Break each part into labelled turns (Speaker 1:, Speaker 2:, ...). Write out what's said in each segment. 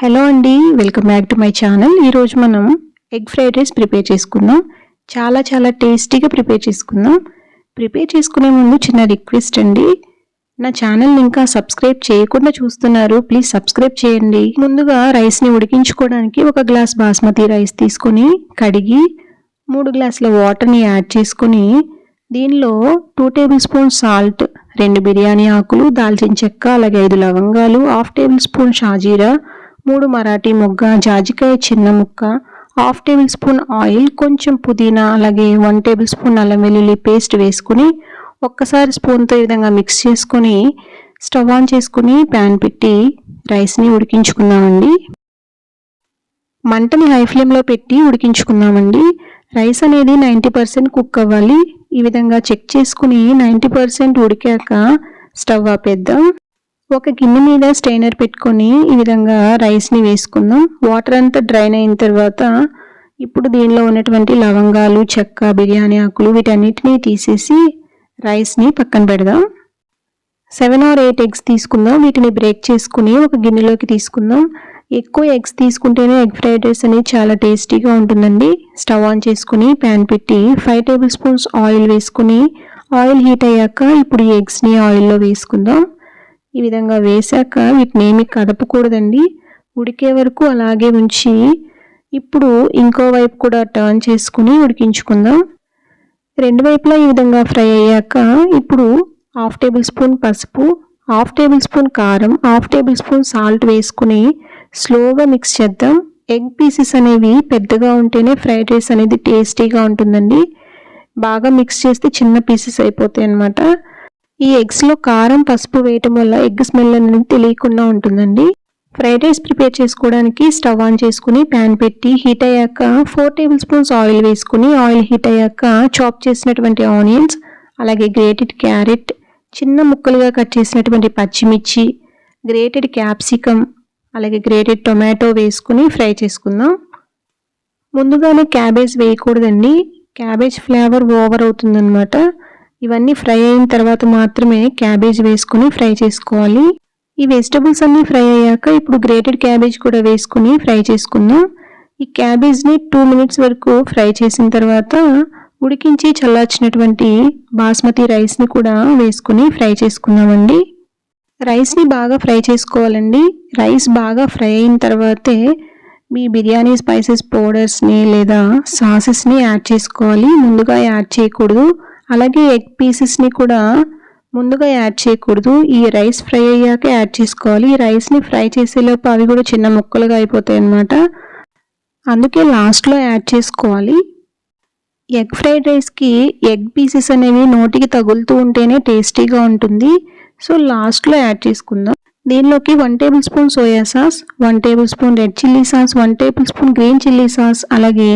Speaker 1: Hello అండి, welcome back to my channel. ఈరోజు మనం ఎగ్ ఫ్రైడ్ రైస్ ప్రిపేర్ చేసుకుందాం. చాలా టేస్టీగా ప్రిపేర్ చేసుకుందాం. ప్రిపేర్ చేసుకునే ముందు చిన్న రిక్వెస్ట్ అండి, నా ఛానల్ని ఇంకా సబ్స్క్రైబ్ చేయకుండా చూస్తున్నారు, ప్లీజ్ సబ్స్క్రైబ్ చేయండి. ముందుగా రైస్ని ఉడికించుకోవడానికి ఒక గ్లాస్ బాస్మతి రైస్ తీసుకొని కడిగి 3 గ్లాసుల వాటర్ని యాడ్ చేసుకొని దీనిలో 2 టేబుల్ స్పూన్ సాల్ట్, 2 బిర్యానీ ఆకులు, దాల్చిన చెక్క, అలాగే 5 లవంగాలు, 1/2 టేబుల్ స్పూన్ షాజీరా, 3 మరాఠీ మొగ్గ, జాజికాయ చిన్న ముక్క, 1/2 టేబుల్ స్పూన్ ఆయిల్, కొంచెం పుదీనా, అలాగే 1 టేబుల్ స్పూన్ అల్లం వెల్లుల్లి పేస్ట్ వేసుకుని ఒక్కసారి స్పూన్తో ఈ విధంగా మిక్స్ చేసుకొని స్టవ్ ఆన్ చేసుకుని ప్యాన్ పెట్టి రైస్ని ఉడికించుకుందామండి. మంటని హై ఫ్లేమ్లో పెట్టి ఉడికించుకుందామండి. రైస్ అనేది 90% కుక్ అవ్వాలి. ఈ విధంగా చెక్ చేసుకుని 90% ఉడికాక స్టవ్ ఆపేద్దాం. ఒక గిన్నె మీద స్ట్రైనర్ పెట్టుకొని ఈ విధంగా రైస్ని వేసుకుందాం. వాటర్ అంతా డ్రైన్ అయిన తర్వాత ఇప్పుడు దీనిలో ఉన్నటువంటి లవంగాలు, చెక్క, బిర్యానీ ఆకులు వీటన్నిటిని తీసేసి రైస్ని పక్కన పెడదాం. 7 or 8 ఎగ్స్ తీసుకుందాం. వీటిని బ్రేక్ చేసుకుని ఒక గిన్నెలోకి తీసుకుందాం. ఎక్కువ ఎగ్స్ తీసుకుంటేనే ఎగ్ ఫ్రైడ్ రైస్ అనేది చాలా టేస్టీగా ఉంటుందండి. స్టవ్ ఆన్ చేసుకుని ప్యాన్ పెట్టి 5 టేబుల్ స్పూన్స్ ఆయిల్ వేసుకుని ఆయిల్ హీట్ అయ్యాక ఇప్పుడు ఈ ఎగ్స్ని ఆయిల్లో వేసుకుందాం. ఈ విధంగా వేసాక వీటిని ఏమి కదపకూడదండి, ఉడికే వరకు అలాగే ఉంచి ఇప్పుడు ఇంకో వైపు కూడా టర్న్ చేసుకుని ఉడికించుకుందాం. 2 వైపులా ఈ విధంగా ఫ్రై అయ్యాక ఇప్పుడు 1/2 టేబుల్ స్పూన్ పసుపు, 1/2 టేబుల్ స్పూన్ కారం, 1/2 టేబుల్ స్పూన్ సాల్ట్ వేసుకుని స్లోగా మిక్స్ చేద్దాం. ఎగ్ పీసెస్ అనేవి పెద్దగా ఉంటేనే ఫ్రైడ్ రైస్ అనేది టేస్టీగా ఉంటుందండి. బాగా మిక్స్ చేస్తే చిన్న పీసెస్ అయిపోతాయి అన్నమాట. ఈ ఎగ్స్లో కారం, పసుపు వేయటం వల్ల ఎగ్ స్మెల్ అనేది తెలియకుండా ఉంటుందండి. ఫ్రైడ్ రైస్ ప్రిపేర్ చేసుకోవడానికి స్టవ్ ఆన్ చేసుకుని ప్యాన్ పెట్టి హీట్ అయ్యాక 4 టేబుల్ స్పూన్స్ ఆయిల్ వేసుకుని ఆయిల్ హీట్ అయ్యాక చాప్ చేసినటువంటి ఆనియన్స్, అలాగే గ్రేటెడ్ క్యారెట్, చిన్న ముక్కలుగా కట్ చేసినటువంటి పచ్చిమిర్చి, గ్రేటెడ్ క్యాప్సికమ్, అలాగే గ్రేటెడ్ టొమాటో వేసుకుని ఫ్రై చేసుకుందాం. ముందుగానే క్యాబేజ్ వేయకూడదండి, క్యాబేజ్ ఫ్లేవర్ ఓవర్ అవుతుందన్నమాట. ఇవన్నీ ఫ్రై అయిన తర్వాత మాత్రమే క్యాబేజ్ వేసుకుని ఫ్రై చేసుకోవాలి. ఈ వెజిటబుల్స్ అన్నీ ఫ్రై అయ్యాక ఇప్పుడు గ్రేటెడ్ క్యాబేజ్ కూడా వేసుకుని ఫ్రై చేసుకుందాం. ఈ క్యాబేజ్ని 2 మినిట్స్ వరకు ఫ్రై చేసిన తర్వాత ఉడికించి చల్లార్చినటువంటి బాస్మతి రైస్ని కూడా వేసుకుని ఫ్రై చేసుకుందామండి. రైస్ని బాగా ఫ్రై చేసుకోవాలండి. రైస్ బాగా ఫ్రై అయిన తర్వాతే మీ బిర్యానీ స్పైసెస్ పౌడర్స్ని లేదా సాసెస్ని యాడ్ చేసుకోవాలి, ముందుగా యాడ్ చేయకూడదు. అలాగే ఎగ్ పీసెస్ని కూడా ముందుగా యాడ్ చేయకూడదు, ఈ రైస్ ఫ్రై అయ్యాక యాడ్ చేసుకోవాలి. ఈ రైస్ని ఫ్రై చేసేలోపు అవి కూడా చిన్న ముక్కలుగా అయిపోతాయి అన్నమాట, అందుకే లాస్ట్లో యాడ్ చేసుకోవాలి. ఎగ్ ఫ్రైడ్ రైస్కి ఎగ్ పీసెస్ అనేవి నోటికి తగులుతూ ఉంటేనే టేస్టీగా ఉంటుంది, సో లాస్ట్లో యాడ్ చేసుకుందాం. దీనిలోకి 1 tablespoon soya sauce, 1 tablespoon red chilli sauce, 1 tablespoon green chilli sauce, అలాగే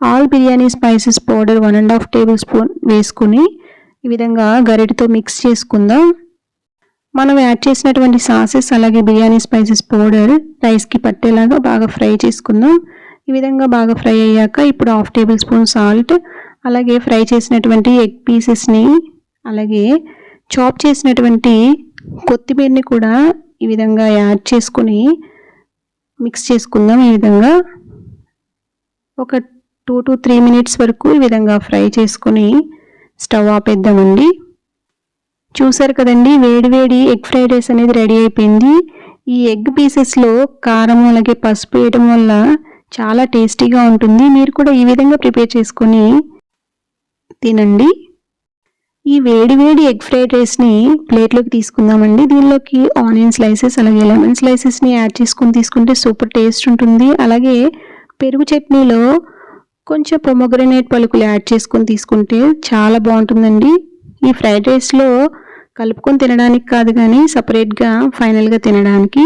Speaker 1: all biryani spices powder 1.5 tablespoon వేసుకుని ఈ విధంగా గరిటెతో మిక్స్ చేసుకుందాం. మనం యాడ్ చేసినటువంటి సాసెస్ అలాగే బిర్యానీ స్పైసెస్ పౌడర్ రైస్కి పట్టేలాగా బాగా ఫ్రై చేసుకుందాం. ఈ విధంగా బాగా ఫ్రై అయ్యాక ఇప్పుడు 1/2 టేబుల్ స్పూన్ సాల్ట్, అలాగే ఫ్రై చేసినటువంటి ఎగ్ పీసెస్ని, అలాగే చాప్ చేసినటువంటి కొత్తిమీరని కూడా ఈ విధంగా యాడ్ చేసుకుని మిక్స్ చేసుకుందాం. ఈ విధంగా ఒక 2 to 3 మినిట్స్ వరకు ఈ విధంగా ఫ్రై చేసుకుని స్టవ్ ఆపేద్దామండి. చూసారు కదండి, వేడి ఎగ్ ఫ్రైడ్ రైస్ అనేది రెడీ అయిపోయింది. ఈ ఎగ్ పీసెస్లో కారం అలాగే పసుపు వేయడం వల్ల చాలా టేస్టీగా ఉంటుంది. మీరు కూడా ఈ విధంగా ప్రిపేర్ చేసుకొని తినండి. ఈ వేడి ఎగ్ ఫ్రైడ్ రైస్ని ప్లేట్లోకి తీసుకుందామండి. దీనిలోకి ఆనియన్ స్లైసెస్ అలాగే లెమన్ స్లైసెస్ని యాడ్ చేసుకొని తీసుకుంటే సూపర్ టేస్ట్ ఉంటుంది. అలాగే పెరుగు చట్నీలో కొంచెం పొమోగ్రనేట్ పలుకులు యాడ్ చేసుకొని తీసుకుంటే చాలా బాగుంటుందండి. ఈ ఫ్రైడ్ రైస్లో కలుపుకొని తినడానికి కాదు కానీ సపరేట్గా ఫైనల్గా తినడానికి.